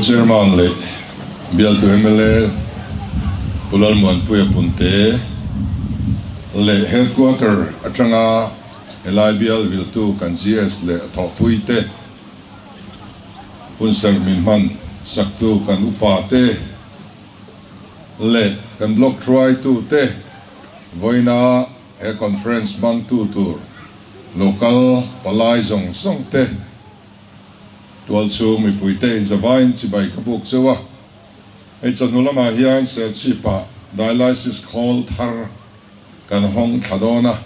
Chairman le bial to MLA Pu Lalduhoma'n Puya Punte le headquarter atanga elai bial vil tu kan GS le tho puite unsar min man saktu kan upate le kan block try tu te voina e conference bang tu tur local palai zong song te tual chu mi puite in zavain chi bai kabuk chewa e chanula ma hian ser chi pa dialysis call thar kan hong thadona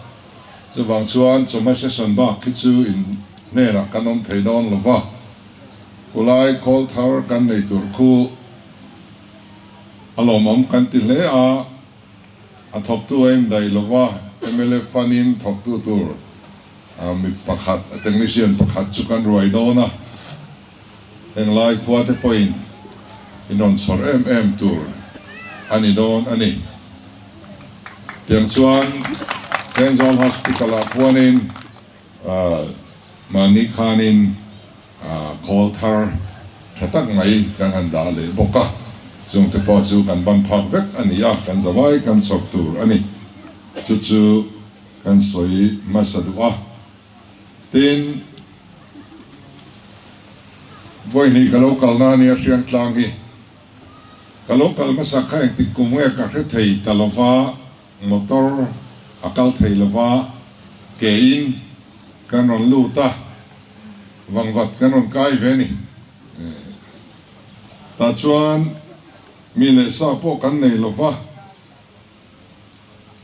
chuwang chuan chuma session ba ki chu in nera kanom theidon lova ulai call thar kan nei tur khu alomom kan ti le a thop tu em dai lova MLA fanin thop tu tur mi pakhat technician pakhat chu kan roi dona eng lai quarter point in on sor tour ani don ani tiang chuan Kenzon Hospital a puanin mani khanin call thar thatak mai kan handa le boka chung te po chu kan ban phak vek ani ya kan zawai kan chok tur ani chu kan soi masadua tin voi ni kalokal na ni riang tlang hi kalokal masakha ek tikumwe ka thei talova motor akal thei lova kein kanon luta wangvat kanon kai veni ta chuan mi le sa po kan nei lova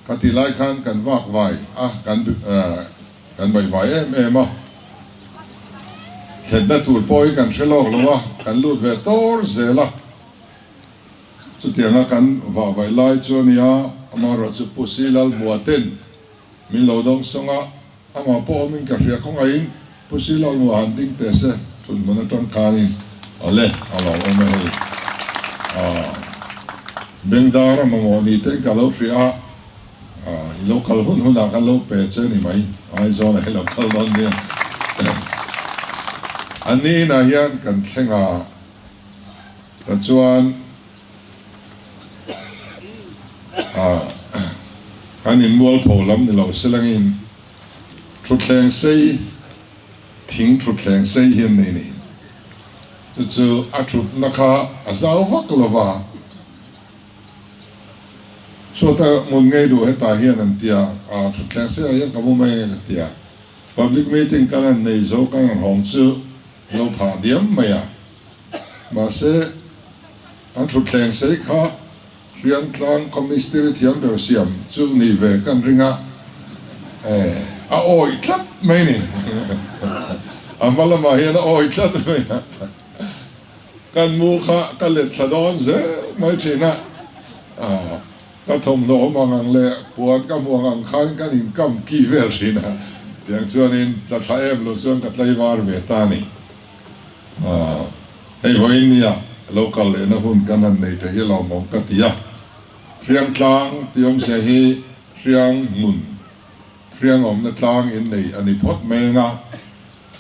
katilai khan kan vahvaih kan vai em Hedna tur poi kan shelok lowa kan lut ve tor zela chutianga kan vahvaih lai chuan ya amaro chu Pu Lalduhoma'n min lo dong songa ama po min ka ria khong ain Pu Lalduhoma'n ding te se thun mona ton khanin ale alo omei bengdar mamoni te kalo ria local hun da kan lo pe che ni mai ai zone hello kal don dia ani na hian kan thlenga ta chuan kan in mual pholam ni lo selangin thutleng sei thing thutleng sei hian nei ni chu athut nakha azau vak lova chota mun ngai du heta hian an tia thutleng sei hian kamu mai tia public meeting kan nei zo kan hong chu lo pha diam maya ma se an thutleng sei kha riang tlang community thiam ber siam chu ni ve kan ringa a oi tlat mai ni amala ma hian a oi tlat mai kan mu kha ka le thladon ze mai thina ka thom lo mangang le puan ka muangang khan kan in kam ki vel thina tiang chuan in tla em lo chuan ka tlai war ve ta ni hei voin ya local le na hun kanan nei te hi lo mong ka tia riang tlang tiom se hi riang mun riang om na tlang in nei ani phot me nga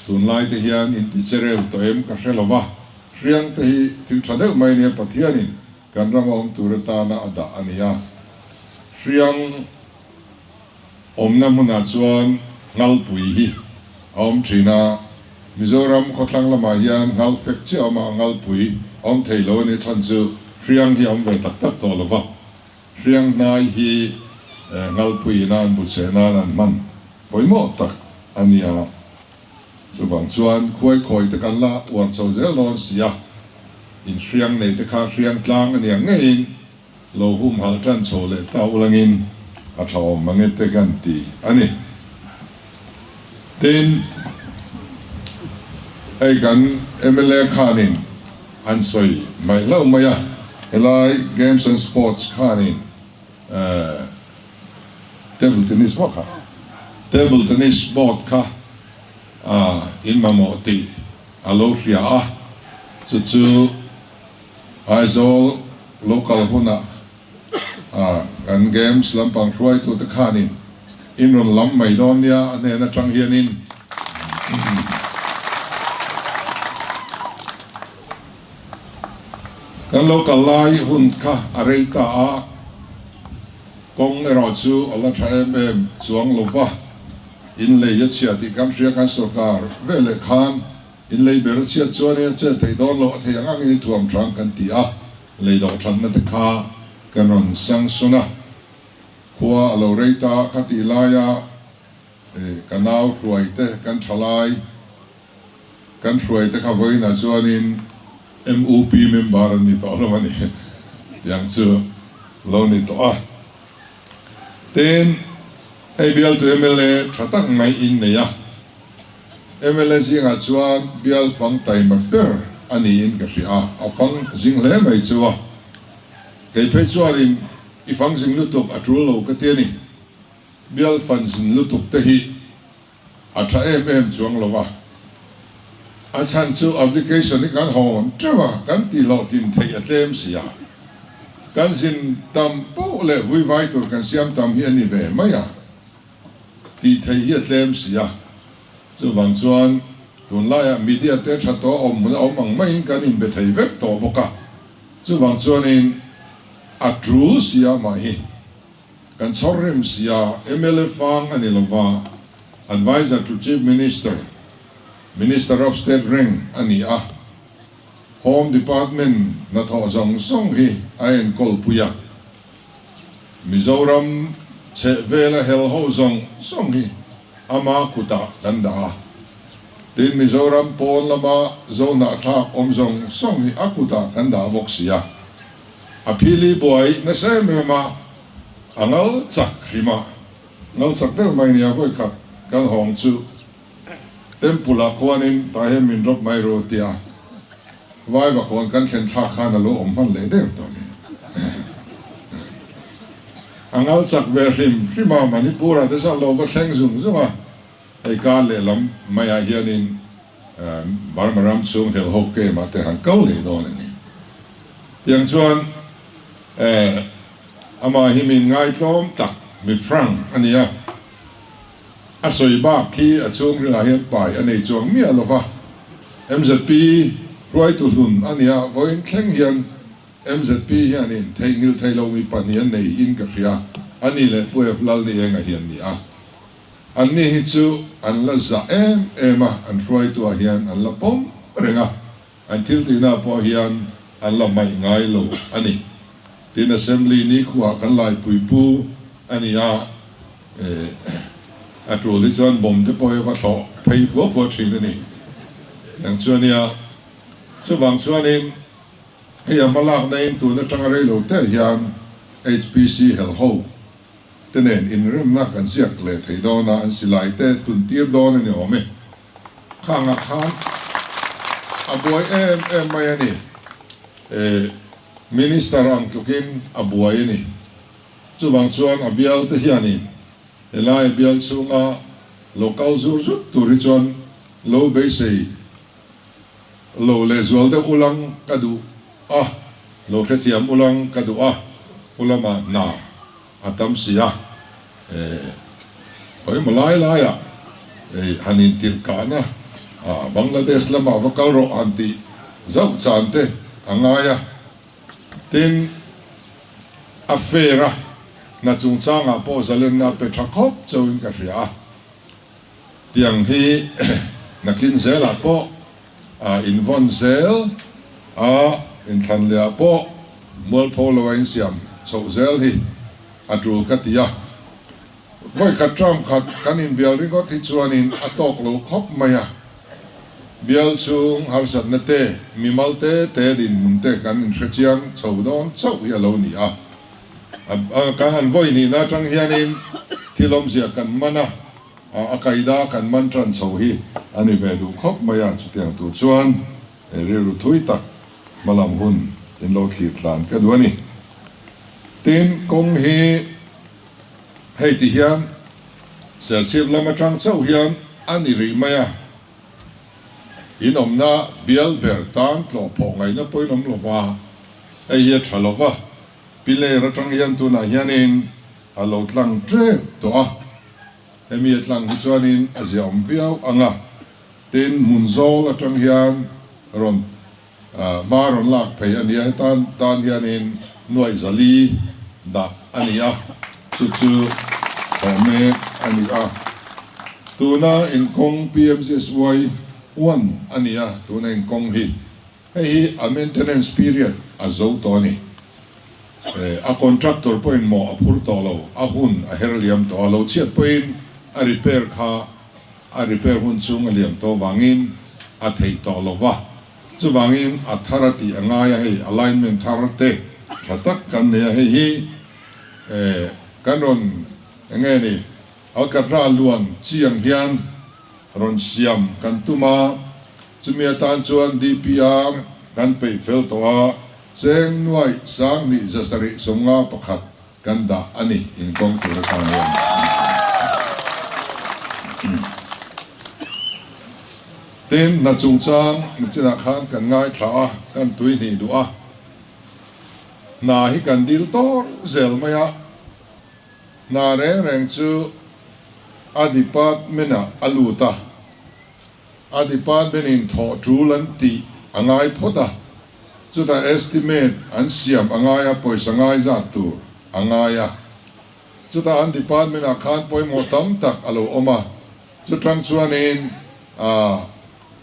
sun lai te hian in ti cherel to em ka hrelowa riang te hi thil thadeu mai ne pathianin kan ramom turata na ada ania riang om na muna chuan ngal pui hi om thina Mizoram khotlang lama hian ngal fek chi ama ngal pui om theilo ni than chu riang hi om ve tak tak to lova riang nai hi ngal pui nan bu che nan man poimo tak ania chuwang chuan khoi te kan la war chau zel lon sia in riang nei te kha riang tlang ania ngein lo hum hal tran cho le tau langin a thaw manget te kan ti ani ten ai kan MLA khanin an soi mai lo maya elai games and sports khanin table tennis board kha in mamoti alofia chu aizo local huna kan games lampang ruai tu te khanin in ron lam mai don ya ne na tang hianin kan local lai hun kha areita a kong ero chu Allah tha em chuang lova in le ya chia ti kam ria kan sarkar vele khan in le ber chia chuan e che thei don lo thei ang in thuam thang kan ti a le do than na te kha kan ron sang suna khua alo reita khati laya kanau ruai te kan thalai kan ruai te kha voi na chuan in MOP member ni to lo mani yang chu lo ni to a ten ai bial tu MLA thatak mai in ne ya MLA zinga chuan bial fang tai ma per ani in ka ria a fang zing le mai chuwa kai pe chuan in I fang zing lutuk atul lo ka te ni bial fan zing lutuk te hi atra chuang lo wa a chan chu application ni kan hon trawa kan ti lo tin thei atlem sia kan sin tam po le vui vai tur kan siam tam hi ani ve maya ti thei hi atlem sia chu wang chuan tun la ya media te tha to om mai kan in be thei vek to boka chu wang chuan in atru sia mai kan chorrem sia MLA fang ani lova advisor to chief minister of state ring ani a home department na tho zong song hi ain kol puya Mizoram che vela hel ho zong song hi ama kuta kanda tin Mizoram pon lama zona tha om zong song hi akuta kanda boksia apili boy na sai me ma angal chak rima ngal chak de mai nia voi khat kan hong chu tempula khuanin tahem min rop mai ro tia vai ba khon kan chen tha khana lo om han le de to ni angal chak ve rima manipura de sa lo ba thleng zum zuma ai ka le lam mai a hianin barmaram chung hel hokke ma te han kal le do ni yang chuan ama himin ngai tom tak mi frang ania asoi ba ki achung ri hian pai anei chuang mi alova MZP roi tu hun ania voin thleng hian MZP hian in theingil thailo mi panian nei in ka ria ani le puef lal ni enga hian ni a anni hi chu an la za ema an roi tu hian an la pom renga until tina po hian an la mai ngai lo ani tin assembly ni khuwa kan lai puipu ani a atro li chuan bom te poi va tho phei fo thin ni yang chuan ya chu wang chuan in he amalak nei tu na tang rei lo te hian HPC hel ho tenen in rem na kan siak le thei do na an silai te tun tir do na ni ome khanga khan aboy mai ani minister ang tukin abuay ni chuwang chuan abial te hiani elai bial chunga local zut turi chuan lo be sei lo le zual de ulang kadu lo khetiam ulang kadu ulama na atam sia hoi malai laya hanin tirkana Bangladesh lama vakal ro anti zau chante angaya tin afera na chung changa po zalen na petrakhop chawin ka ria tiang hi nakin zela po in von zel in thanlia po mol polo wain siam so zel hi atul katia voi katram khat kanin bial ringot hi chuanin atok lo khop maya bial chung harsat na te mimal te din te kan threchiang chaudon chau ya lo ni ka han voi ni na tang hianin thilom zia kan mana akaida kan mantran chau hi ani ve du khop maya chutiang tu chuan re ru thui tak malam hun in lo thi tlan ka duani tin kong hi hei ti hian sel sip lama tang chau hian ani ri maya inom na bial ber tan tlo po ngai na poinom lova ai ya thalova pile ratang hian tu na hianin alo tlang tre to emi tlang chuanin aziam viau anga tin munzol atang hian ron maron lak phei ania tan hianin nuai zali da ania chu home ania tuna in kong PMCSY 1 ania tuna in kong hi hei a maintenance period a zo to ni a contractor point mo a phur to lo a hun a herliam to lo chiat point a repair hun chung a liam to wangin a thei to lo wa chu wangin a tharati anga ya hei alignment tharate thatak kan ne hei kanon nge ni alkatra luan chiang hian ron siam kan tuma chumia tan chuan DPR kan pe fel to a seng nuai sang ni zasari somnga pakhat kan da ani in kong tu ra kan tin na chung chang ni china khan kan ngai thla kan tui ni du a na hi kan dil tor zel maya na reng chu a department a aluta a department in tho trulan ti angai phota chu ta estimate an siam angaya poisa ngai za tu angaya chu ta an department a khan poi mo tam tak alo oma chu tang chuan in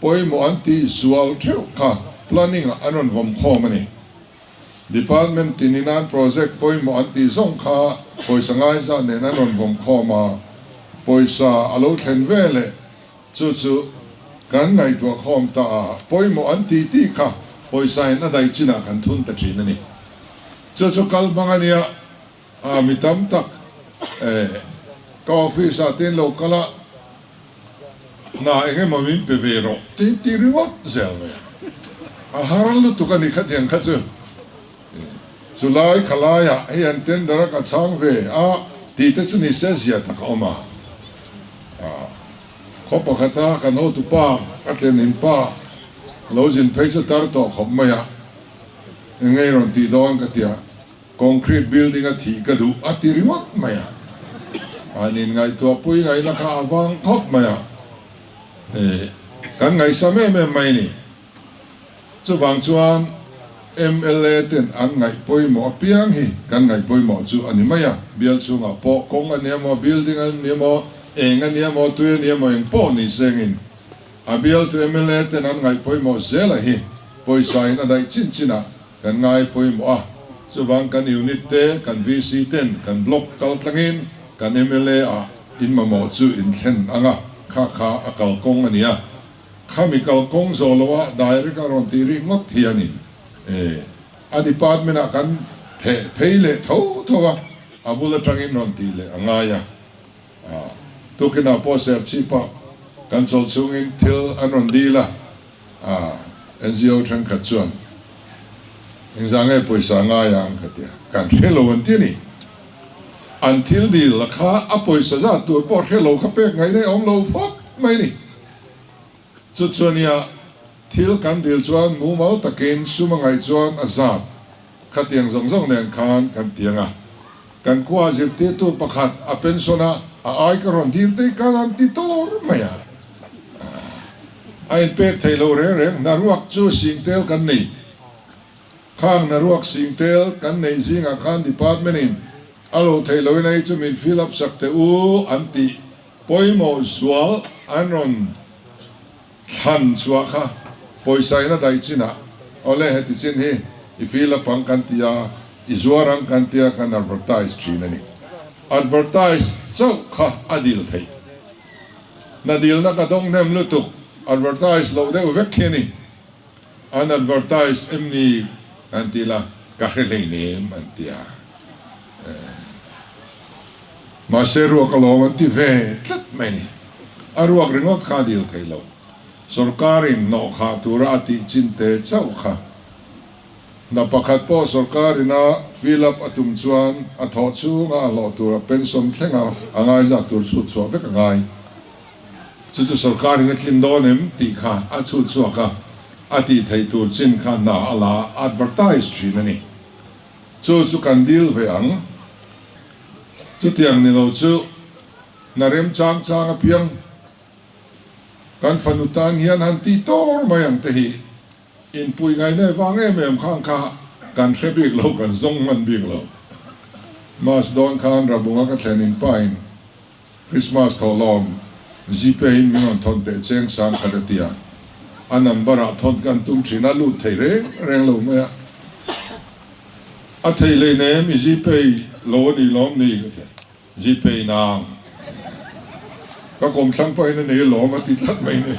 poi mo anti sual theu kha planning anon vom khomani department tininan project poi mo anti zong kha poisa ngai za ne anon vom khoma poisa alo thlen vele chu kan ngai to khom ta poi mo anti ti kha poisa na dai china kan thun ta thin ani chu kal bangania mitam tak ka office atin lokala na enge mamin pevero ti riwat zelme a haral tu kan ikhat yang khasu Julai khalaya ai anten dara ka chang ve ti te chu ni se zia ta oma khopa khata kan ho tu pa ka tlen in pa lojin phechu tar to khom maya ngei ron ti don ka tia concrete building a thi ka du a ti riwat maya anin ngai to pui ngai na kha awang khop maya kan ngai same me mai ni chu wang chuan MLA ten an ngai poi mo piang hi kan ngai poi mo chu ani maya bial chu nga po kong ani mo building ani mo eng ani mo tu ani mo eng po ni sengin a bial tu MLA ten an ngai poi mo zela hi poi sai na dai chin china kan ngai poi mo chu wang kan unit te kan VC ten kan block kal tlangin kan MLA in ma mo chu in thlen anga kha akal kong ania chemical kong zolowa direct aron ti ri ngot hianin a department a kan pheile thowa abula tangin ron ti le angaya tukina po ser chipa kan chol chungin thil anon dila NGO thang khachuan ingzange poisa ngaya ang khatia kan hello antini until di lakha a poisa za tur por hello khape ngai nei om lo phok mai ni chuania thil kan dil chuan mu mau takin sumangai chuan azat khatiang zong nen khan kan tianga kan kwa zir te tu pakhat a pensiona a ai ka ron dil te kan ti tor maya ai pe thailo re na ruak chu singtel kan nei khang na ruak singtel kan nei zinga khan department in alo thailo nei chu min fill up sakte u anti poimo swal anon than chua kha poisa na dai china ole heti chin hi ifila pang kantia izuarang kantia kan advertise chinani advertise chau kha adil thei na dil na ka dong nem lutuk advertise lo de vek kheni an advertise emni antila ka khelei nem antia ma seru ka lo anti ve tlat meni aruak ringot kha dil thei lo Sorkarin no kha tura ati chinte chau kha na pakhat po sorkarina fill up atum chuan a tho chu nga lo tura pension thlenga angai za tur chu chu vek ngai chu sorkarina thlin donem ti kha a chu chu kha ati thei tur chin kha na ala advertise thinani chu kan deal ve ang chu tiang ni lo chu narem chang a piang kan fanutan hian han ti tor mayang te hi in pui ngai ne wang em khang kha kan threbik lo kan zong man bik lo mas don khan rabunga ka thlenin pain Christmas tholom zipe in mingon thon te cheng sang khadatia anam bara thon kan tum thina lu theire reng lo me a theile ne mi zipe lo ni lom ni ka zipe nang ka kom sang pai ne lo ma ti thlat mai ne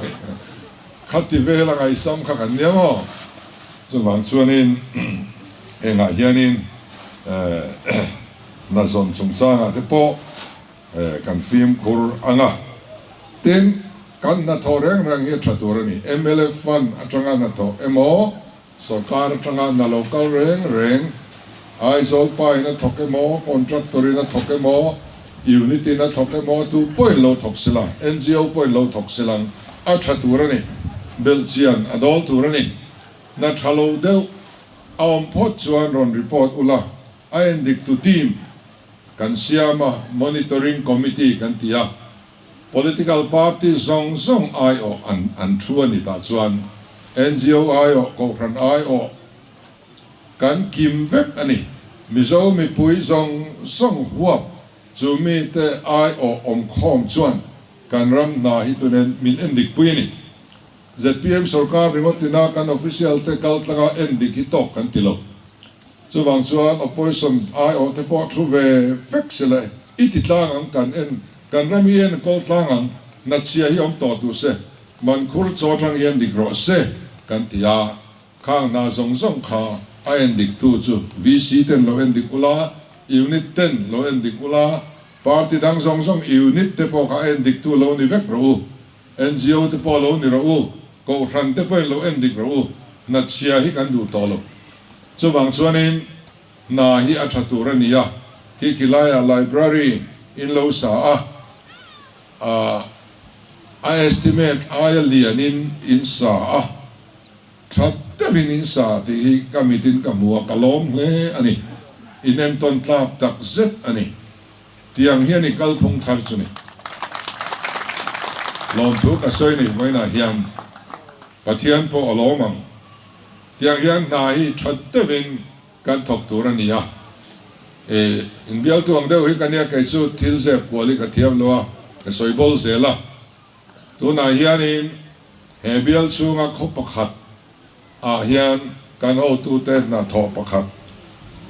khati ve la ngai sam kha kan ne mo chu wang chuanin enga hianin na zon chung changa te po kan film khur anga tin kan na thoreng rang he thaturani MLF fund atanga na to emo sarkar atanga na local reng ai zol pai na thokemo contractor na thokemo unity na thokemo tu poi lo thoksila NGO poi lo thoksilang a thaturani belchian adol turani na thalo deu aom phot chuan ron report ula ain dik tu team kan siama monitoring committee kan tia political party zong io an thuani ta chuan NGO io ko ran io kan kim vek ani mizo mi pui zong huap chumi te io om khom chuan kan ram na hi tunen min endik puini ZPM sarkar ringotina kan official te kaltlaga endik hi tok kan tilo chu wang chuan opposition io te po thu ve fexele ititlang kan en kan rami en kol tlangang na chia hi om to tu se man khur chotang yen dikro se kan tia khang na zong kha a en dik tu chu VC ten lo en dikula unit ten lo en dikula party dang zong unit te po ka en dik tu lo ni vek ro NGO te po lo ni ro ko ran te po lo en dik ro na chia hi kan du to lo chu wang chuanin na hi a thaturania ki kilaya library in lo sa I estimate I lianin in sa thatavin in sa ti kamitin kamua kalom le ani inem ton tlap tak zet ani tiang hian ni kalphung thar chuni lom thu ka soi ni moina hiam pathian po alomang tiang hian na hi thatavin kan thok turania in bial tuang deuh hi kania kaisu thil ze kwali ka thiam loa ka soibol zela tu na hianin he bial chunga khop pakhat a hian kan ho tu te na tho pakhat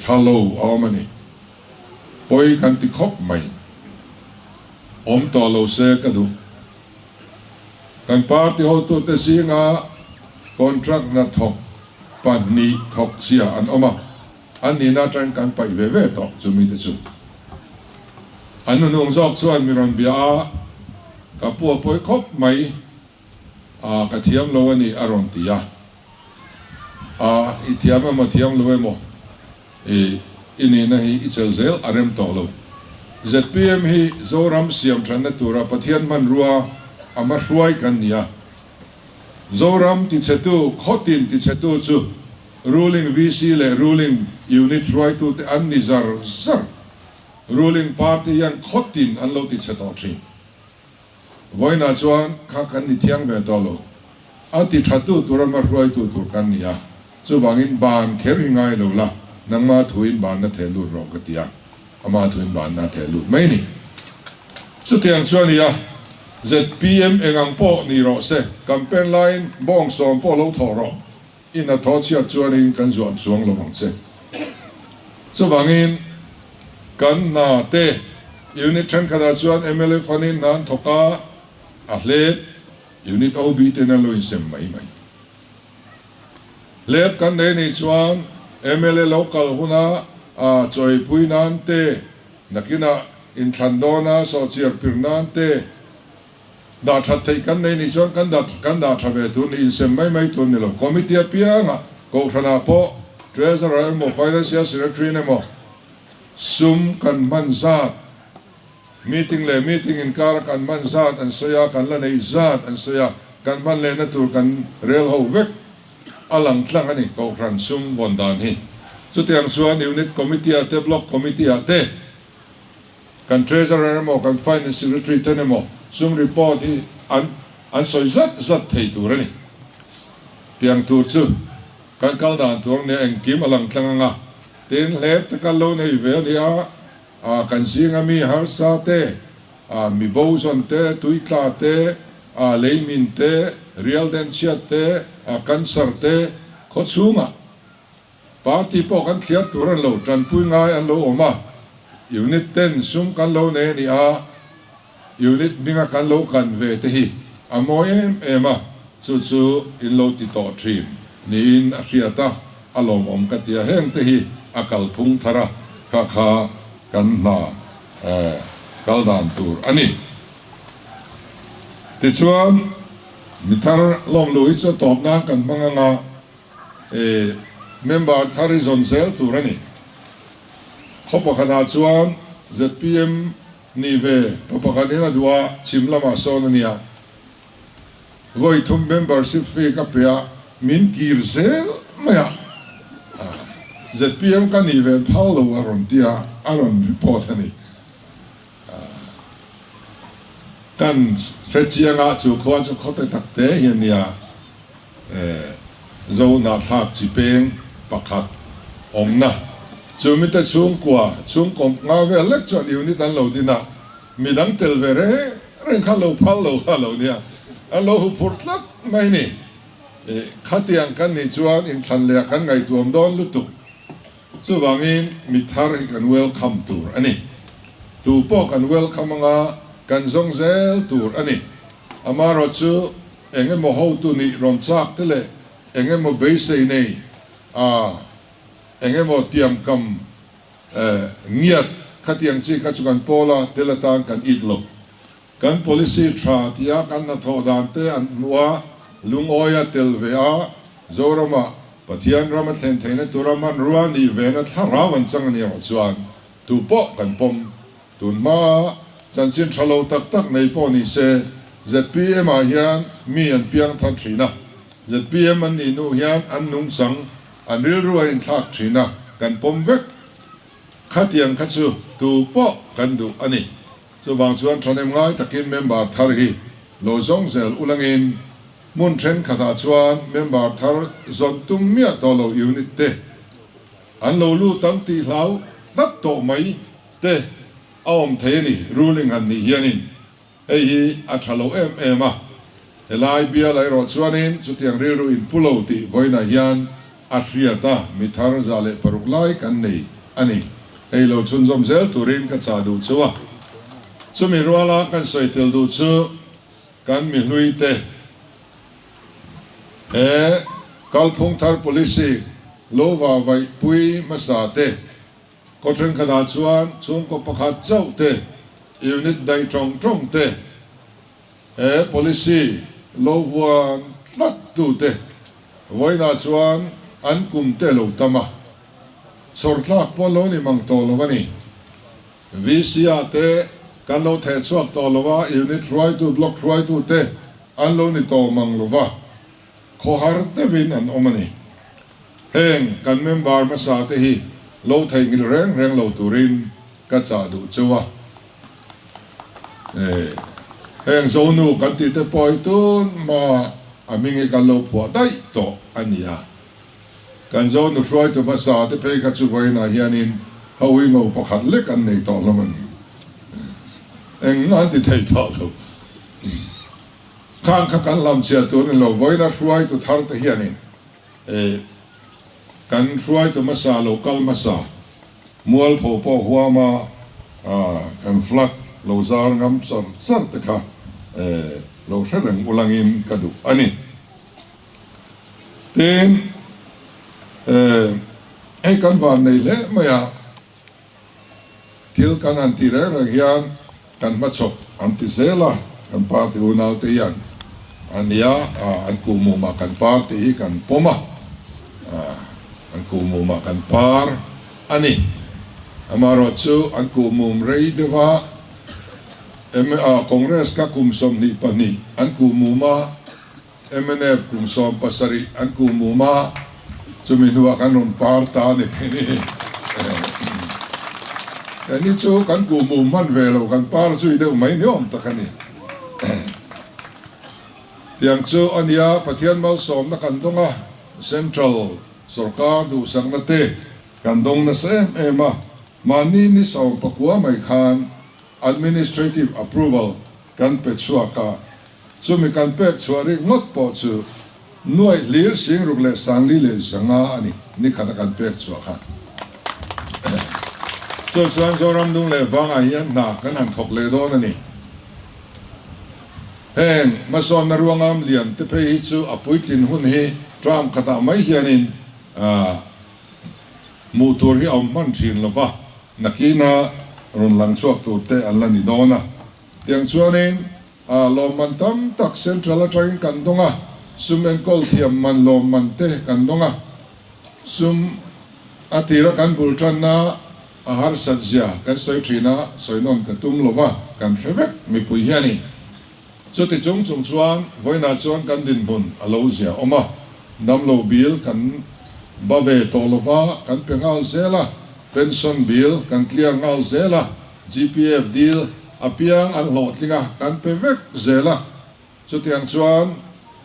thalo awmani poi kan ti khop mai om to lo se ka du kan party ho tu te singa contract na thok pan ni thok chia an oma an ni na tang kan pai ve ve to chumi te chu anu nong zok chuan miron bia ka pu poi khop mai ka thiam lo ani aron tia i thiam ma thiam lo mo ini na hi ichel zel arem to lo ZPM hi zoram siam than na tura pathian man ruwa ama hruai kan nia zoram ti chetu khotin ti chetu chu ruling VC le ruling unit right to the anizar zar ruling party yan khotin an lo ti cheto thin voina chuan kha kan ni thiang ve to lo ati thatu turama right to tur kan nia chu wangin ban kheri ngai lo la nangma thuin ban na thelu ro ka tia ama thuin ban na thelu mai ni chu tiang chuan ya ZPM engang po ni ro se campaign line bong som po lo tho ro in a torture chuanin kan zuam suang lo bang se chu wangin kan na te unit than kada chuan MLF fanin nan thoka athlete unit OB te na lo in sem mai lep kan ne ni chuan MLA local huna choi puinan te nakina in thandona so chiar pirnan te da that thei kan nei ni chuan kan da thave tun in sem mai tun ni lo committee pianga ko thana po treasurer mo financial secretary ne mo sum kan man zat meeting in kar kan man zat an soya kan la nei zat an soya kan man le na tur kan rel ho vek alang tlang ani ko ran sum vondan hi chu tiang chuan unit committee te block committee te kan treasurer mo kan finance secretary te ne mo sum report hi an soi zat thei tur ani tiang tur chu kan kal dan tur ne engkim alang tlanga tin lep te kal lo nei ve nia kan singa mi har sa te mi bo zon te tuitla te leimin te real den chiat te cancer te khochunga party po kan thiar turan lo tran pui ngai an lo oma unit 10 sum kan lo ne ni unit minga kan lo kan ve te hi amoyem ema chu in lo ti to trim ni in riata alom om katia heng te hi akal phung thara kha kan na kaldan tur ani ti chuan mitar lom lui cho top na kan manga member horizon zel tur ani khopa khana chuan zpm ni ve propaganda dua chimlama sonania goi thum membership fee ka pya min kir zel maya zpm ka ni ve phalo aron tia aron report ani kan fetchianga chu khwa chu khote takte hiania zo na thak chi peng pakhat omna chumita chung kwa chung kom nga ve lek chon unit an lo dina midang tel vere ren khalo phalo halo nia alo hu phurtlat mai ni khatiang kan ni chuan in than le kan ngai tuam don lutu chu wangin mithar kan welcome tur ani tu po kan welcome nga kan zong zel tur ani amaro chu enge mo ho tu ni rom chak tele enge mo base nei enge mo tiam kam ngiat khatiang chi kha chu kan pola telatang kan itlo kan policy tra tia kan na tho dan te an wa lungoya telvea zorama pathian rama thlen theina turaman ruani vena tharawan changani ro chuan tu po kan pom tun ma chanchin thalo tak tak nei po ni se zpm a hian mi an piang than thina zpm an ni nu hian an nung sang an ril ruai in thak thina kan pom vek khatiang khachu tu po kan du ani so bang chuan thanem ngai takin member thar hi lo zong zel ulangin mun then khatha chuan member thar zon tum mia to lo unit te an lo lu tam ti hlau dat to mai te om the ni ruling an ni hianin ei hi a thalo em a elai bia lai ro chuanin chu tiang ril ru in pulo ti voina hian a hriata mi thar zale paruk lai kan nei ani ei lo chun zom zel turin ka cha du chuwa chumi ruala kan soitel du chu kan mi hlui te kalphung thar policy lo vahvaih pui masa te kothren khada chuan chung ko pakhat chau te unit dai trong te policy lo wan tlat tu te voina chuan an kum te lo tama sortlak polo ni mang to lo wani vca te kan lo the chuak to lo wa unit right to block right to te an lo ni to mang lo wa khohar te vin an omani heng kan member masa te hi lo thai ngil reng lo turin ka cha du chuwa heng zonu kan ti te poi tun ma amingi kan lo phwa dai to ania kan zonu try to masa te pe ka chu voina hianin hawi ngo pakhat le kan nei to lo man eng ngan ti thei to lo khang kha kan lam chia tu lo voina try to thar te hianin kan try to masa local masa mual pho po huama kan flak lo zar ngam sar te kha lo sharang ulangin kadu ani ten kan van nei le maya til kan anti re hian kan machok anti zela kan party unau te yan ania an kumu ma kan party kan poma an kumu ma kan par ani amaro chu an kumum rei dewa congress ka kumsom ni pani an kumuma mnf kumsom pasari an kumuma chuminua kanon par ta ni ani chu kan kumum man velo kan par chu de mai ni om ta kani tiang chu ania pathian mal som na kan donga central sarkar du sang na te kan dong na sa ema mani ni saw pakwa mai khan administrative approval kan pe chhuak ka chumi kan pe chhuari ngot po chu nuai lir sing ruk le sangli le sanga ani ni khata kan pe chhuak ha so sang zoram dung le wanga hian na kan han thok le don ani heng mason na ruangam lian te pe chu apuitlin hun hi tram khata mai hianin mutur hi om man thin lova nakina ron lang chuak tu te alani dona tiang chuanin lo man tam tak central atangin kandonga sum en kol thiam man lo man te kandonga sum atira kan bultan na ahar sajja kan soi thina soinon ka tum lova kan febek mi pui hiani chuti chung chuan voina chuan kan din bun alo zia oma namlo bil kan bave tolova kan pengal zela pension bill kan clear ngal zela GPF deal apiang an lot linga kan pevek zela chutiang chuan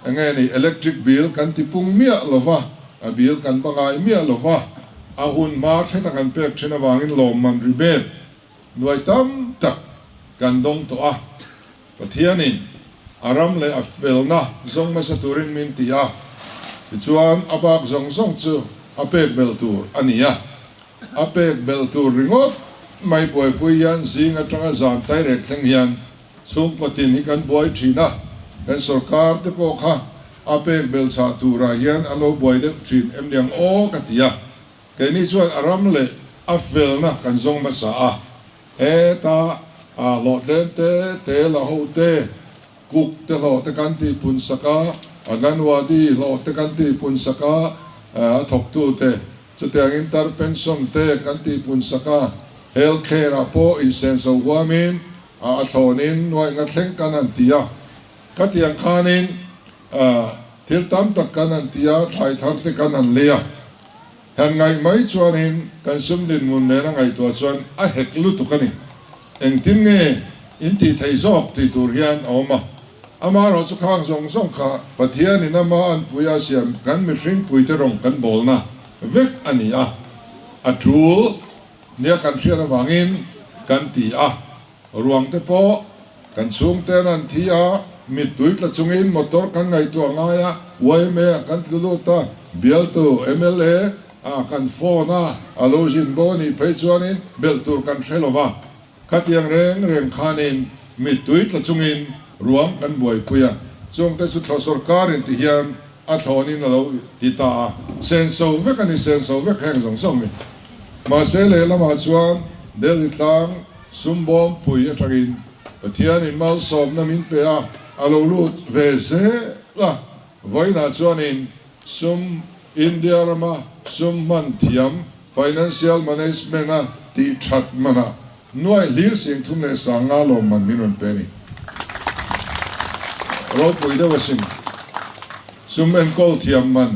engeni electric bill kan tipung mia lova a bill kan bangai mia lova ahun mar theta kan pek thena wangin lom man ribet nuai tam tak kan dong to a pathianin aram le afelna zong ma saturin min tia chuan abak zong zong chu apek beltur ania apek beltur ringot mai boy puyan zing atanga zan tai rek theng hian chung patin hi kan boy thina kan sarkar te po kha apek bel cha tura hian alo boy de thin em diang o katia ke ni chuan aram le afelna kan zong ma sa a eta a lo te la ho te kuk te lo te kan ti pun saka aganwadi lo te kan ti pun saka thok tu te chutiang intervention te kan ti pun saka healthcare po in sense of women athonin noi ngatleng kanan tia katiang khanin thil tam tak kanan tia thai thak te kanan leya han ngai mai chuanin kan sum din mun ne ngai to chuan a heklu tu kani eng tin nge in ti thei zok ti tur hian oma ama ro chu khang zong zong kha pathian in ama an puya siam kan mi hring puite rong kan bolna vek ania a thu nia kan thia wangin kan ti a ruang te po kan chung te nan thi a mi tuit la chungin motor kan ngai tu anga ya wai me kan tlu ta bial tu MLA kan phone alo jin boni pe chuanin bel tur kan thelova khatiang reng khanin mi tuit la chungin ruang kan boy puya chung te su thlo sarkarin ti hian a thlonin alo ti ta senso vek ani senso vek heng zong song mi ma se le lama chuan del tlang sumbom pui atagin pathian in mal som na min pe a alo lut ve se la voina chuanin sum India rama sum man thiam financial management a ti that mana nuai lir sing thum le sanga lo man minun pe ni ro pui da wasim sum en kol thiam man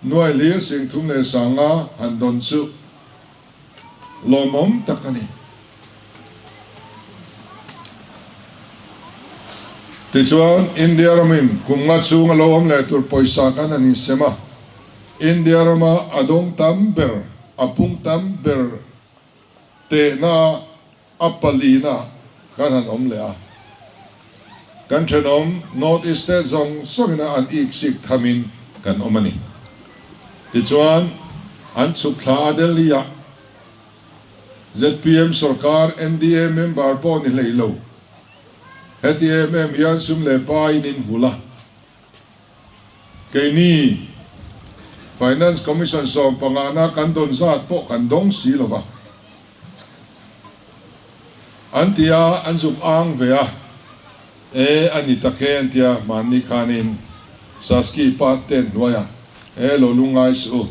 nuai lir sing thum le sanga han don chu lomom takani tichuan India ramin kumnga chung lom le tur poisa kan ani sema India rama adong tamber apung tamber te na apalina kanan om le a kan thenom north east zong songina an ik sik thamin kan omani tichuan an chukla adelia ZPM sarkar NDA member po ni leilo HTMM yan sum le pai nin vula kaini finance commission som pangana kandon zat po kandong silova antia anzuk ang vea anita ke antia mani khanin saski paten waya lo lungai su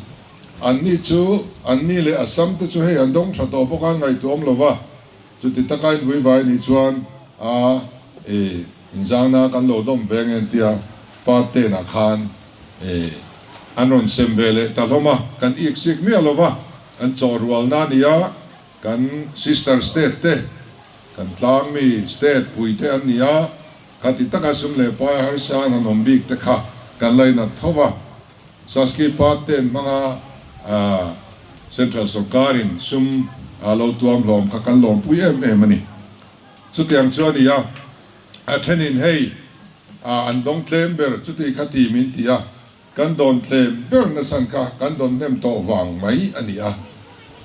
anni chu anni le asam te chu he andong thato pokan ngai tom lova chu ti takai vui vai ni chuan injangna kan lo dom vengen tia paten a khan anon sembele taloma kan iksik mi alova an chorwal na nia kan sister state te kan tlang mi state puite an nia khati taka sum le pa har san anom bik te kha kan lai na thova saski paten mga central sarkarin sum lo tuam lom kakan lom pui mani chu tiang chuan ia thenin hei an dong tlem ber chu ti khati min tia kan don tlem ber na san ka kan don nem to wang mai ania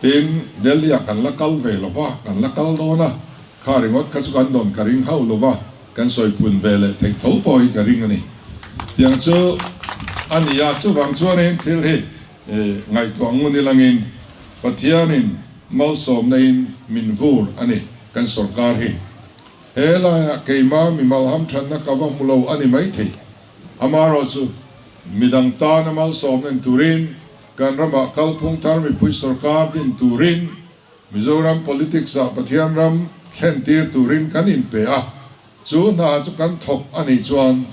tin delia kan lakal ve lova kan lakal dona kharingot ka chu kan don karing hau lova kan soi pun vele thei tho poi karing ani tiang chu ania chu wang chuan en thil he ngai tuang nguni langin pathianin mal som nein min vur ani kan sarkar hi hela keima mi malham thanna kawa mulo ani mai thei amaro chu midang ta na mal som nen turin kan rama kalphung tar mi pui sarkar din turin Mizoram politics a pathian ram thlen tir turin kan in pe a chu na chu kan thok ani chuan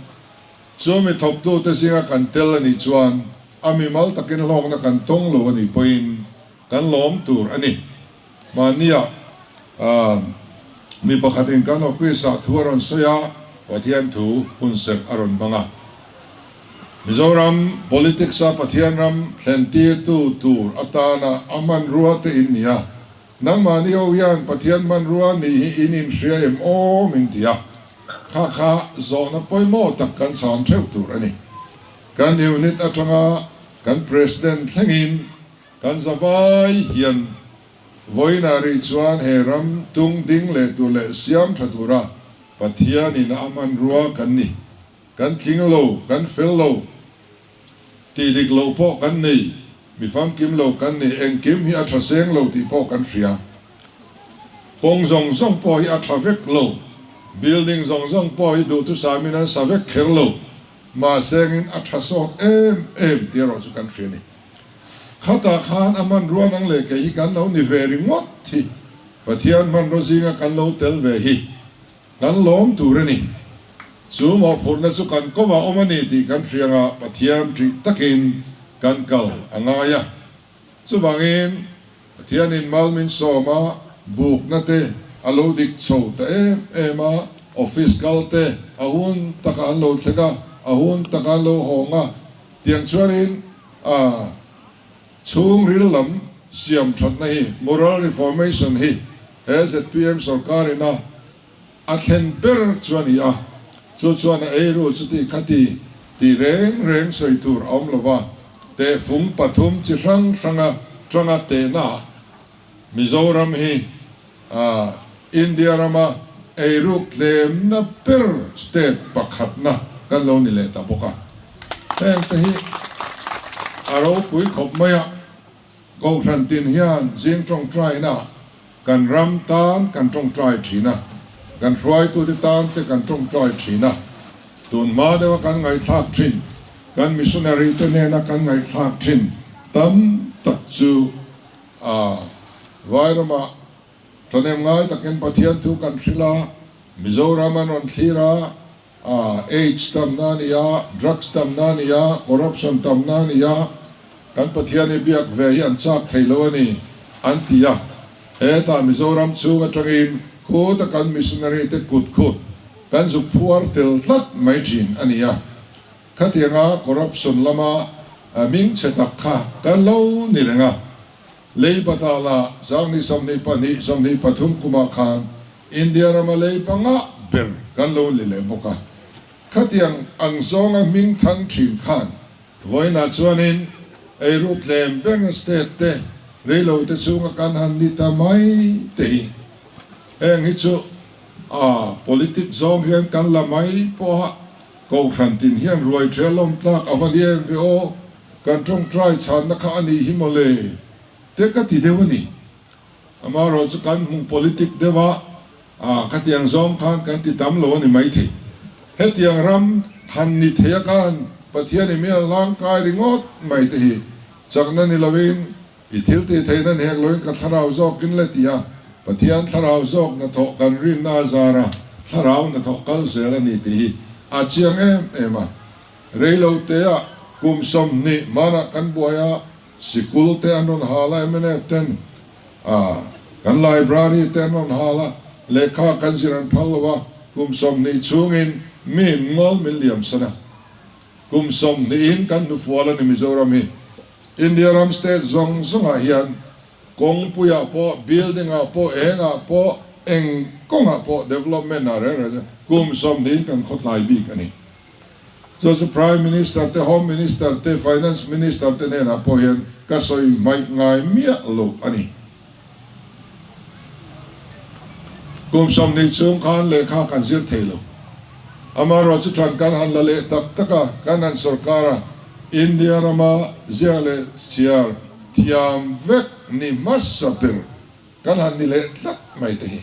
chu mi thok tu te singa kan tel ani chuan ami mal takin long na kan tong lo ani poin kan lom tur ani mania mi pakhatin kan office a thuaron soya pathian thu hunsek aron manga Mizoram politics a pathian ram thlentir tu tur atana aman ruate innia nang mani o yan pathian man ruwa ni inin shria em o mintia kha zona poimo tak kan sam theu tur ani kan unit atanga kan president thengin kan zawai hian voina ri chuan heram tung ding le tu le siam thatura pathian in aman ruwa kan ni kan thinglo kan fello ti dik lo po kan nei mi fam kim lo kan nei eng kim hi atha seng lo ti po kan ria pong zong zong po hi atha vek lo building zong zong po hi do tu samina savek kherlo ma sengin atha so em ti ro chu kan ria ni khata khan aman ruan ang le ke hi kan lo ni veri ngot thi pathian man ro zinga kan lo tel ve hi kan lom tu re ni chu mo phur na chu kan ko wa omani ti kan rianga pathian tri takin kan kal angaya chu wangin pathian in malmin soma buk na te alo dik chho te ema office kal te ahun taka lo thega ahun taka lo honga tiang chuanin chung ril lam siam that na hi moral reformation hi SPM sarkarina athen ber chuania chu chuan a ru chu ti khati ti reng soi tur om lova te phung pathum chi ranga te na Mizoram hi India rama a ru claim na per state pakhat na kan lo ni le ta boka teng te hi aro pui khop maya go than tin hian jing trong trai na kan ram tan kan trong trai thina kan roi tu ti tan te kan trong trai thina tun ma de kan ngai thak thin kan missionary te ne na kan ngai thak thin tam tak chu vairama tanem ngai taken pathian tu kan thila Mizoram on thira AIDS tam nania drugs tam nania corruption tam nania kan pathian e biak ve hi an chak thailo ani antia eta Mizoram chu ga tangin ko ta kan missionary te kut kan zu phuar tel hlat mai thin ania khatianga corruption lama ming chetak kha kan lo ni renga lei patala zangni somni pathum kuma khan India rama lei panga ber kan lo li le boka khatiang ang zonga ming thang thin khan voina chuanin a root lem ben state te relo te chunga kan han ni ta mai te eng hi chu politic zone hian kan la mai po ko thantin hian ruai thelom tlak avalian ve o kan trong try chan na kha ani himole te ka ti dewani amaro chu kan hung politic dewa khatiang zong khan kan ti tam lo ni mai the hetiang ram than ni theya kan pathian mi lang kai ringot mai te hi chakna ni lovin ithil te theina ne loin ka tharau zok kin le tia pathian tharau zok na tho kan rin na zara tharau na tho kal sela ni ti a chiang ema reilo te a kum som ni mana kan boya sikul te anon hala mene ten kan library te anon hala lekha kan siran phalwa kum som ni chungin min ngol milliam sana kum som ni in kan nu fuala ni Mizoram hi India ram state zong zonga hian kong puya po building a po enga po eng konga po development na re kum som din kan khotlai bi kani so prime minister te home minister te finance minister te ne na po hian ka soi mai ngai mia lo ani kum som ni chung khan lekha kan zir thelo amaro chu than kan han la le tak taka kanan sarkara India rama ziale siar thiam vek ni masapir kan han ni le tlat mai te hi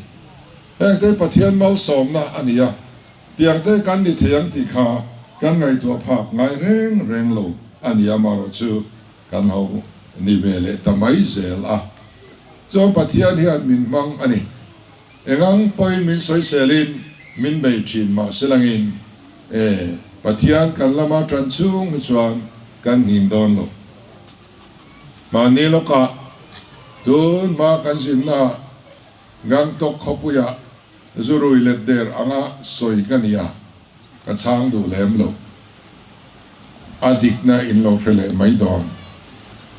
heng te pathian mal som na ania tiang te kan ni thiang ti kha kan ngai to phak ngai reng lo ania maro chu kan ho ni vele tamai zel a cho pathian hian min mang ani engang point min soi selin min bei thin ma selangin pathian kan lama tran chung chuan kan nin don lo ma ni lo ka tun ma kan sin na gang tok khopuya zurui let der anga soi kania ka chang du lem lo adik na in lo phele mai don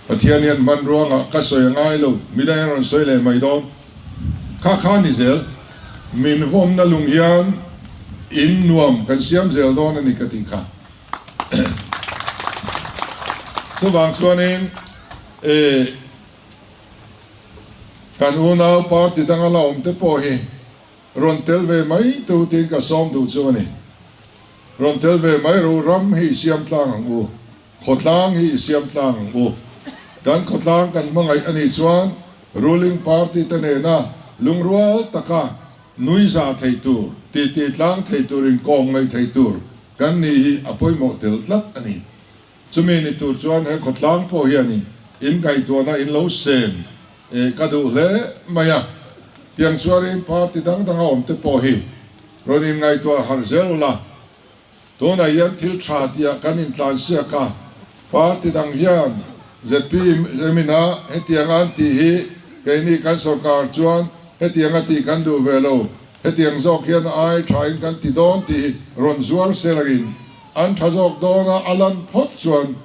pathianian man ruanga ka soi ngai lo midai ron soi le mai don kha ni zel min vom na lung hian in nuam kan siam zel don ani ka ti kha so bang chuanin kan unau party danga la te po hi ron tel ve mai tu tin ka som du chuani ron tel ve mai ro ram hi siam tlang u khotlang hi siam tlang u kan khotlang kan mangai ani chuan ruling party te ne na lungrual taka nui za thei tur ti tlang thei turin kong ngai thei tur kan ni hi apoi mo tel tlat ani chumi ni tur chuan he khotlang po hi ani in gai to na in lo sem ka du le maya tiang chuarin party dang om te po hi ronin ngai to har zelula to na yan thil tha tia kan in tlan sia ka party dang yan zp zemina he tiang an ti hi ke ni kan sarkar chuan he tiang ati kan du velo he tiang zok hian ai thain kan ti don ti ron zuar selagin an thazok dona alan phot chuan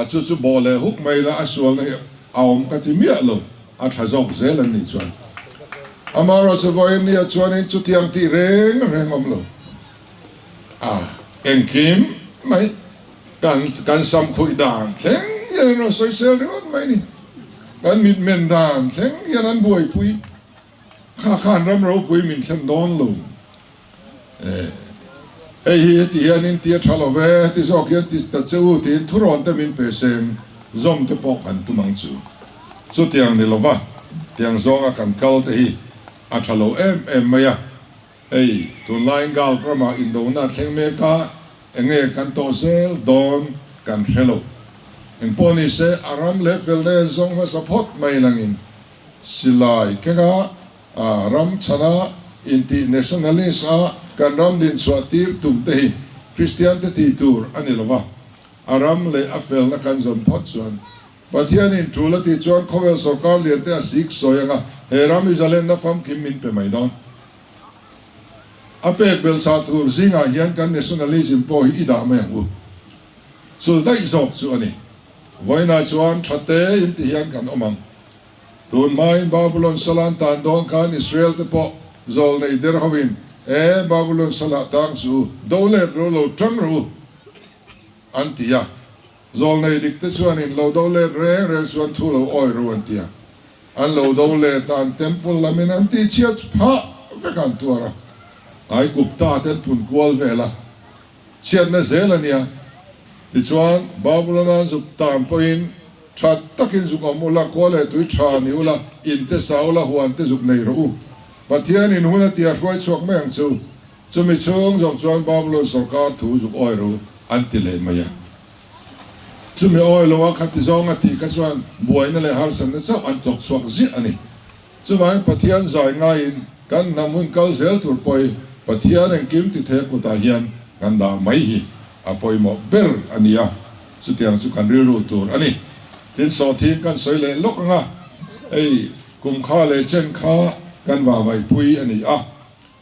chu bole huk mai la aswal na aum ka ti mia lo a thazok zelan ni chuan amaro chu voin ni chuan in chu tiang ti reng om lo enkim mai kan sam khui dan thleng yan ro soi sel ron mai ni kan mit men dan thleng yan an buai pui khan ram ro pui min thlen don lo hi ti hianin tia thalo ve ti zok hian ti ta chu ti thuron te min pe sen zom te pok kan tumang chu tiang ni lova tiang zonga kan kal te hi a thalo em maya tu line gal rama indona thleng me ka enge kan to sel don kan hello en poni se aram level le zong ma support mai langin silai kega ram chana inti nationalist kan ram din swatir tum te Christian te ti tur anilova aram le afel na kan zon pot chuan pathian in thula ti chuan khowel sarkar lian te sik soyanga he ram izalen na fam kim min pe mai don apek bel sa tur zinga hian kan nationalism po hi ida me hu so dai zok chu ani voina chuan thate in ti hian kan omang tun mai babylon salan tan don kan Israel te po zol nei der hovin babylon salat tang su dole rolo tangru antia zol nei dik te chuan in lo dole re chuan thu lo oi ru antia an lo dole tan temple lamin anti chiat pha vekan tuara ai kupta ten pun kwal vela chiat na zelania ti chuan babylon an zup tam poin that takin zuk amula kole tu tha ni ula in te saula huan te zuk nei ro pathian in huna tia roi chok meng chu chumi chung jong chuan babylon sarkar thu zuk oi ro antile maya chumi oi lo wa khat zong ati ka chuan buai na le har san na chap an tok swak zi ani chuwai pathian zai nga in kan namun kal zel tur poi pathian en kim ti the ku ta hian kan da mai hi apoi mo ber ania chu tiang chu kan ri ru tur ani tin so thi kan soi le lok nga kum kha le chen kha kan vahvaih pui ani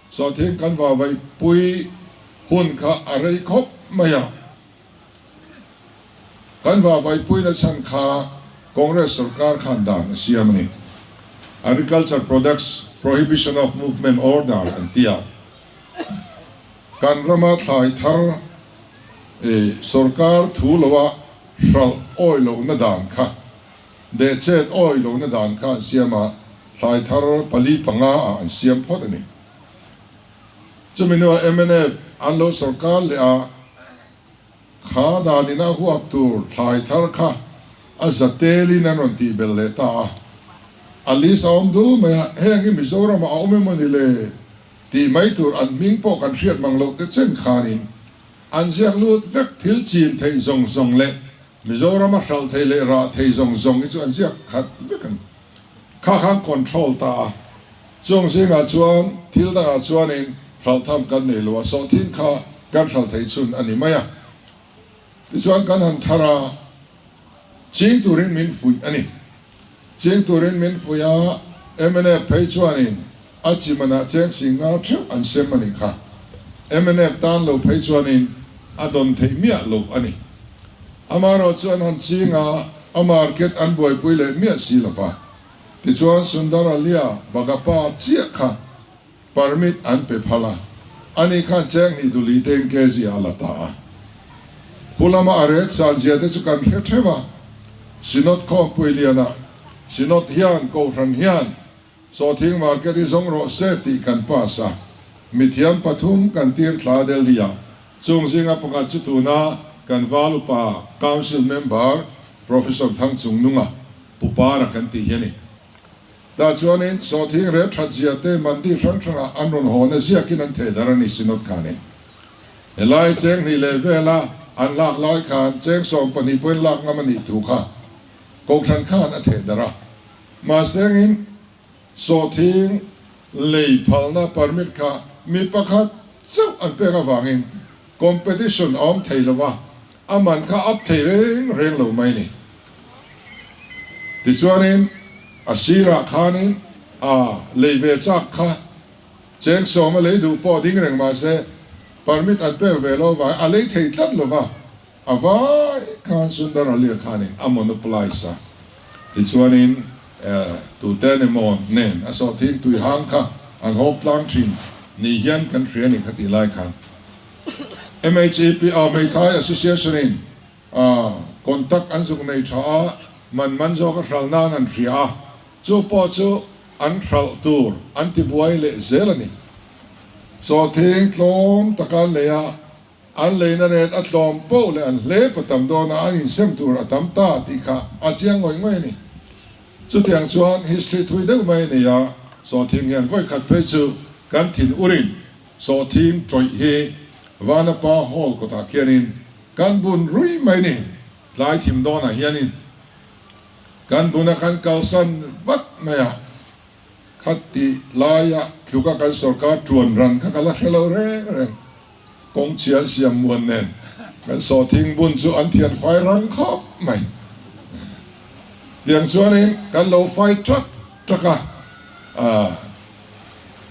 so thi kan vahvaih pui hun kha arei khop maya kan vahvaih pui na chan kha Congress sarkar khan dan siamani agriculture products prohibition of movement order and tia kan rama thlai thar sarkar thulawa shral oilo na dan kha de chet oilo na dan kha siama thlai thar pali panga an siam phot ani chumino MNF anlo sarkar le a kha dalina huap tur thlai thar kha azateli na non ti belleta ali saum du me hengi Mizoram aume monile ti mai tur an mingpo kan riat manglo te chen khanin an jiak lut vek thil chin thei zong zong le Mizoram a hral thei le ra thei zong zong chu an jiak khat vekan kha khang control ta chong singa chuan thil da chuan in hral tham kan nei lo so thin kha kan hral thei chun ani maya chuan kan han thara ching turin min fui ani ching turin min fuya MNF phei chuanin achimana cheng singa theu an semani kha MNF tan lo phei chuanin adon thei mia lo ani amaro chuan han chinga amarket an boi puile mia silova ti chuan sundara lia bagapa chia kha permit an pe phala ani kha cheng ni duli teng ke ji alata fulama aret sal jia de chu kan theva sinot ko puiliana sinot hian ko ran hian so thing market is ong ro seti kan pasa mithiam pathum kan tir thla del dia chung singa panga chutuna kan valupa council member professor thang chung nunga pupara kan ti hiani da chuanin so thing re thajia te mandi ran thanga anron hona sia kin an the darani sinot khane elai cheng ni levela an lak lai khan cheng som pani poin lak ngamani thu kha ko than khan a the dara ma sengin so thing lei phalna permit kha mi pakhat chau an pe ga wangin competition om theilawa aman kha up theireng reng lo mai ni ti chuanin asira khanin a leive chak kha cheng som a lei du po ding reng ma se permit an pe velo wa a lei thei tlat lo wa avai khan sundara le khanin a monopolize sa ti chuanin tu tenemon nen aso thing tu hang kha an hop tlang thin ni hian kan thriani khati lai khan MHAP Mai Thai Association in contact an zuk nei tha man zo ka thral nan an thria chu po chu an thral tur an ti buai le zelani so thing tlom takal le ya an le na ret atlom po le an le patam do na an sem tur atam ta ti kha a chiang ngoi ngoi ni chu tiang chuan history thui deuh mai ni ya so thing yan voi khat pe chu kan thin urin so thing troi he vana pa hol ko ta khianin kan bun rui mai ni lai thim do na hianin kan buna kan kausan vat maya khati laya thuka kan sarkar tuan ran kha kala hello re kong chian siam muan nen kan so thing bun chu an thian fai rang khop mai tiang chuanin kan lo fai traka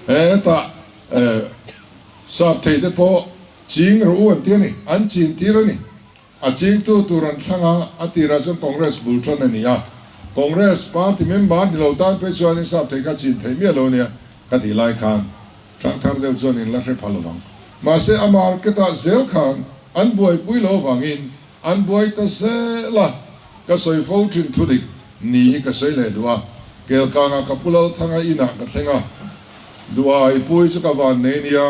eta sap thei te po ching ru an tiani an chin tirani a ching tu turan thanga atira chon congress bultron ani ya congress party member ni lo tan pe chuanin sap thei ka chin thei mi lo nia ka ti lai khan thang thar deu chuanin la re phalo dang ma se amar ke ta zel khan an boi pui lo wangin an boi ta se la ka soi fo thin thu dik ni ka soi le duwa kel ka nga kapulo thanga ina ka thenga duwa I pui chu ka van ne nia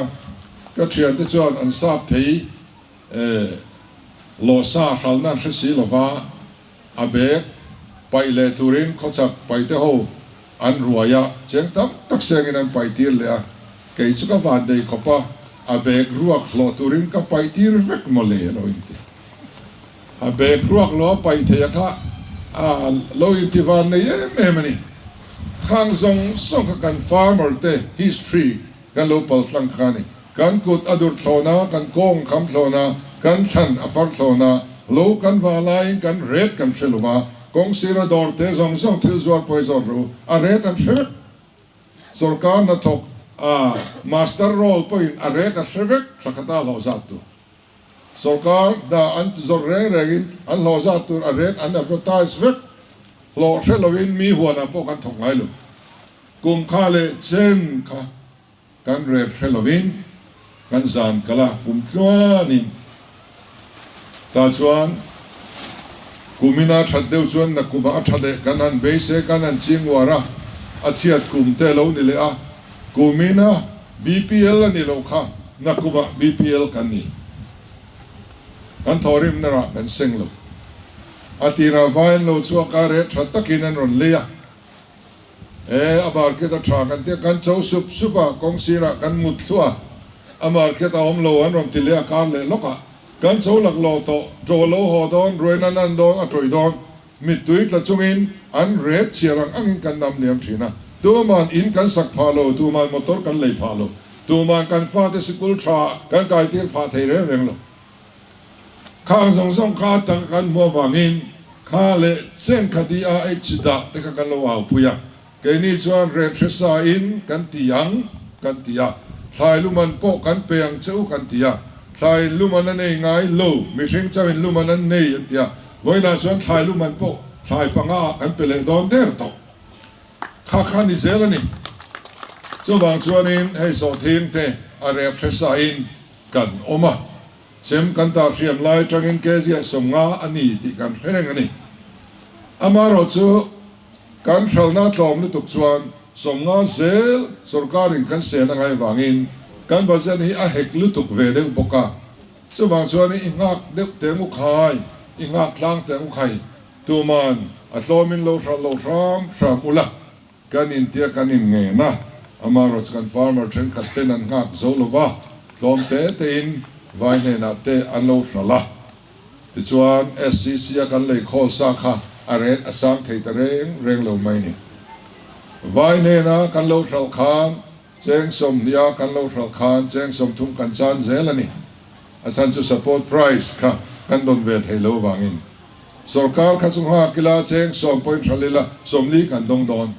ka thian te chuan an sap thei lo sa hral nan hri lova abe pai le turin khochak pai te ho an ruaya cheng tam tak sengin an pai tir le a kei chu ka van dei khopa abe ruak lo turin ka pai tir vek mole no inte abe ruak lo pai the kha a lo ti van ne me mani khang zong song ka kan farmer te history kan lo pal tlang khani kan kut adur thlona kan kong kham thlona kan than afar thlona lo kan walai kan red kan shilwa kong sira dor te zong zong thil zuar poison ru a red an shevek sarkar na thok master role point a red a shevek sakata lo zatu sarkar da an zor reng rengin an lo za tur a ret an advertise vek lo Halloween mi huana po kan thong ngai lu kum kha le chen kha kan ret Halloween kan zan kala kum chuanin ta chuan kumina that deuh chuan na kuma a thade kan an be se kan an chingwara a chiat kum te lo ni le a kumina BPL ani lo kha na kuma BPL kan ni kan thorim na ra kan seng lo atira vain lo chu ka re thatakin an ron leya abar ke ta tha kan te kan chau sup supa kong sira kan mut thua amar ke ta om lo an ron ti le kan le loka kan chau lak lo to tro lo ho don roina nan don a troi don mit tuit la chungin an red chirang angin kan nam niam thina tu man in kan sak phalo tu man motor kan lei phalo tu man kan fa te school tha kan kai tir pha thei re reng lo khang song song kha tang kan mo wangin kha le chen khadi a h da te ka kan lo wa puya ke ni chuan red thesa in kan tiang kan tia thlai lu man po kan peang cheu kan tia thlai lu man nei ngai lo mi thing chawin lu man nei tia voina chuan thlai lu man po thlai panga kan pele don der to kha kha ni zelani chu wang chuanin hei so thin te a red thesa in kan oma sem kan ta riam lai tangin ke zia somnga ani ti kan hereng ani amaro chu kan thalna tlom ni tuk chuan somnga zel sarkarin kan se na ngai wangin kan bajan hi a hek lu tuk ve de boka chu wang chuan i ngak de te mu khai i ngak tlang te mu khai tu man a tlomin lo ram ula kan in tia kan in nge na amaro kan farmer then khaten an ngak zolova tlom te in vai ne na te an lo shala ti chuan SCC kan lei khol sa kha aret asang thei ta reng lo mai ni vai ne na kan lo shal khan cheng som nia kan lo shal khan cheng som thum kan chan zelani asan chu support price kha kan don ve thei lo wangin sarkar kha chung ha kila cheng som point thalila somli kan dong don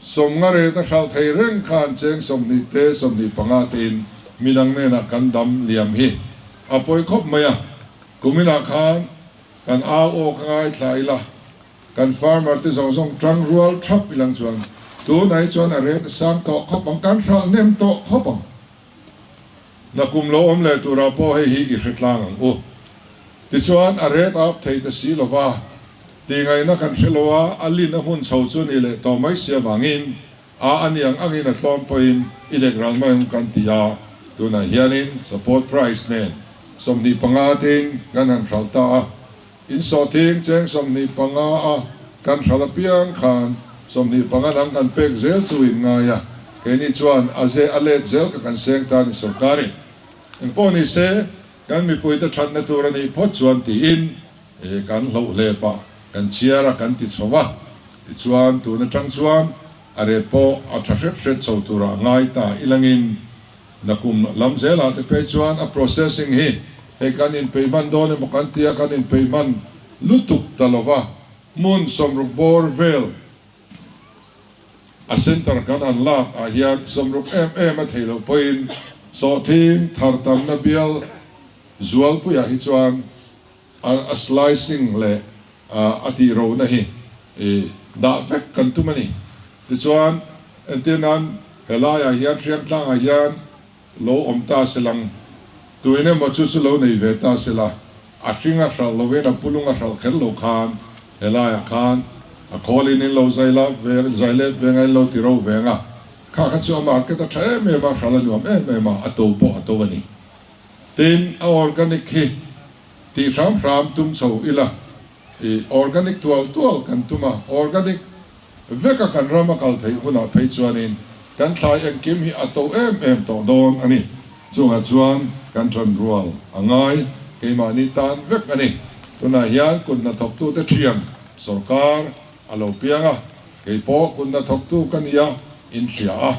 som nga re ta shal thei reng khan cheng som ni te som ni panga tin midang ne na kan dam liam hi apoi khop maya kumina khan kan a o khangai thlaila kan farmer te zong zong trang rual thap ilang chuan tu nai chuan a ret sam to khopang kan thral nem to khopang na kum lo om le tura po hei hi ki hretlang ang u ti chuan a ret up thei ta si lova ti ngai na kan hrelowa alin a hun chho chu ni le to mai sia wangin a aniang angin a tlom poin ilek ral mai kan tia tu na hianin support price nen som ni panga ting kan han thalta in so ting cheng som ni panga a kan thala piang khan som ni panga nam kan pek zel chuin nga ya ke ni chuan a ze alet zel ka kan seng ta ni sarkari en poni se kan mi pui ta that na tur ani phot chuan ti in kan lo le pa kan chiara kan ti chowa ti chuan tu na tang chuan are po a thashet shet chho tura ngai ta ilangin nakum lam zela te pe chuan a processing hi he kan in payment don mo kan tia kan in payment lutuk talova mun somruk bor vel a center kan an la a hian somruk a thelo point so thing thar tam na bial zual pu ya hi chuan a slicing le a ti ro na hi da vek kan tu mani ti chuan entenan helaya hian riam tlang a hian lo omta selang tuine mo chu lo nei ve ta sela a hringa hral lo ve na pulunga hral khel lo khan helaya khan a kholin in lo zaila ve zaile ve ngai lo ti ro ve nga kha kha chu market a the me ma hral lu me ma ato po ato ani tin a organic hi ti ram tum chho ila organic tual kan tuma organic veka kan rama kal thei huna phei chuanin kan thlai en kim hi ato em to don ani chunga chuan kan than rual angai keima ni tan vek ani tuna hian kun na thok tu te thiam sarkar alo pianga ke po kun na thok tu kan ya in thia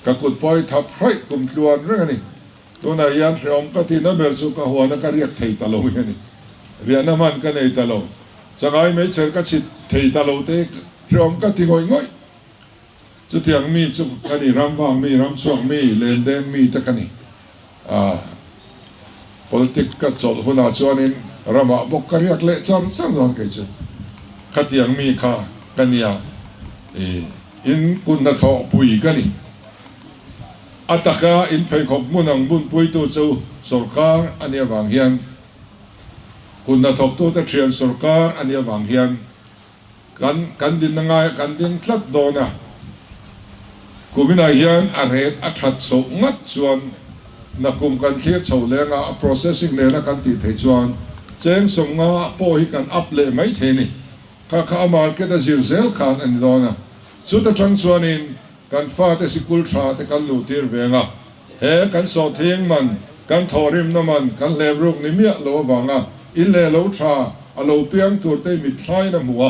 ka kut poi thap hroi kum tluan reng ani tuna hian hreom ka ti na ber chu ka huana ka riak thei ta lo ani riana man ka nei ta lo changai mai cher ka chit thei ta lo te hreom ka ti ngoi chu tiang mi chu kani ram wang mi ram chuak mi len deng mi ta kani politic ka chol huna chuanin rama bok kariak le char don ke chu khatiang mi kha kania in kun na tho pui kani ataka in phei khop munang bun pui tu chu sarkar ania wang hian kun na thok tu ta thian sarkar ania wang hian kan din ngai kan din tlat dona kumina hian a ret a that so ngat chuan na kum kan thliat chho lenga processing le na kan ti thei chuan cheng songa po hi kan up le mai the ni kha market a zir zel khan an dona chu ta tang chuanin kan fa te sikul tha te kan lu tir venga he kan so thing man kan thorim na man kan le ruk ni mia lo wanga in le lo tha a lo piang tur te mi thlai na muwa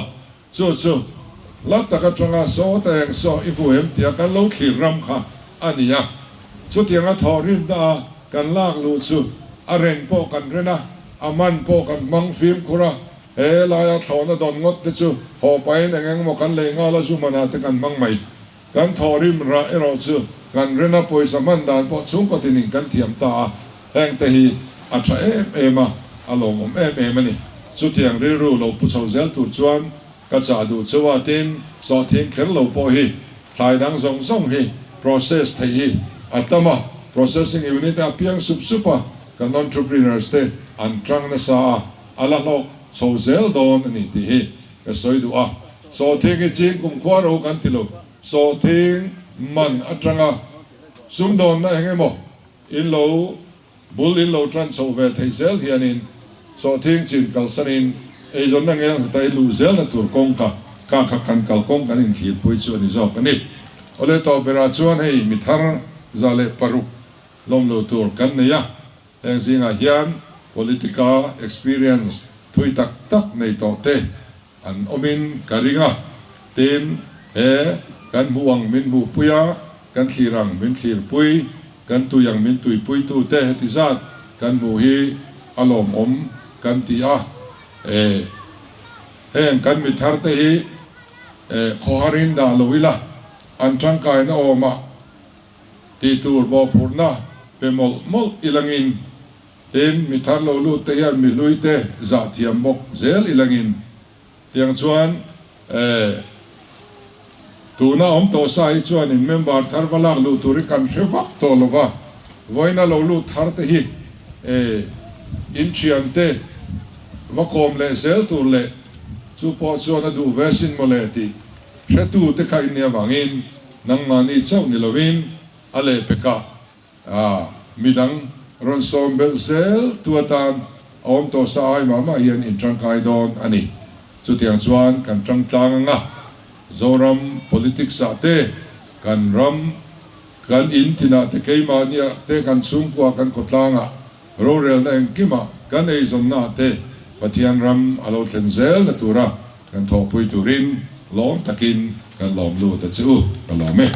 chu lat ta ka tanga so teng so I hu em tia kan lo thlir ram kha ania chu tianga thorim da kan lak lu chu a ren po kan rena aman po kan mang film khura he la ya thona don ngot te chu ho pai na ngeng mo kan le nga la chu mana te kan mang mai kan thorim ra ero chu kan rena poi saman dan po chung ko tin kan thiam ta heng te hi a tha ema alom ani chu tiang ri ru lo pu chho zel tu chuan ka cha du chuwa tin so thing kher lo po hi thlai dang zong hi process thei hi atama processing unit a piang supa kan entrepreneurs te an trang na sa ala lo so zel don ani ti hi ka soi du a so thing I chin kum khwa ro kan ti lo so thing man atanga sum don na engemo in lo bul in lo tran so ve thei zel hianin so thing chin kal sanin e zon na ngel tai lu zel na tur kong ka kan kal kong kan in khil pui chu ni zo pani ole to bera chuan hei mi thar zale paru lom lo tur kan ne ya eng zinga hian political experience thui tak nei to te an omin karinga tin he kan muang min mu puya kan thirang min thir pui kan tuyang min tui pui tu te ti zat kan mu hi alom om kan ti a heng kan mi thar te hi khoharin da loila an tang kai na oma ti tur bo phurna pe mol ilangin tin mi thar lo lu te hian mi lui te za thiam bok zel ilangin tiang chuan tuna om to sai chuan in member thar walak lu turi kan revak to lova voina lo lu thar te hi in chian te vakom le zel tur le chu po chuan a du vesin mo le ti tu te khai nia wangin nang mani chau ni lovin ale peka midang ron som bel zel tuatan om to sai mama hian in tang kai don ani chu tiang chuan kan tang tlang nga zoram politics ate kan ram kan in tina te keima nia te kan sum kwa kan khotlanga rural na engkima kan ei zon na te pathian ram alo thenzel na tura kan thopui turin lom takin kan lom lu ta chu kan lome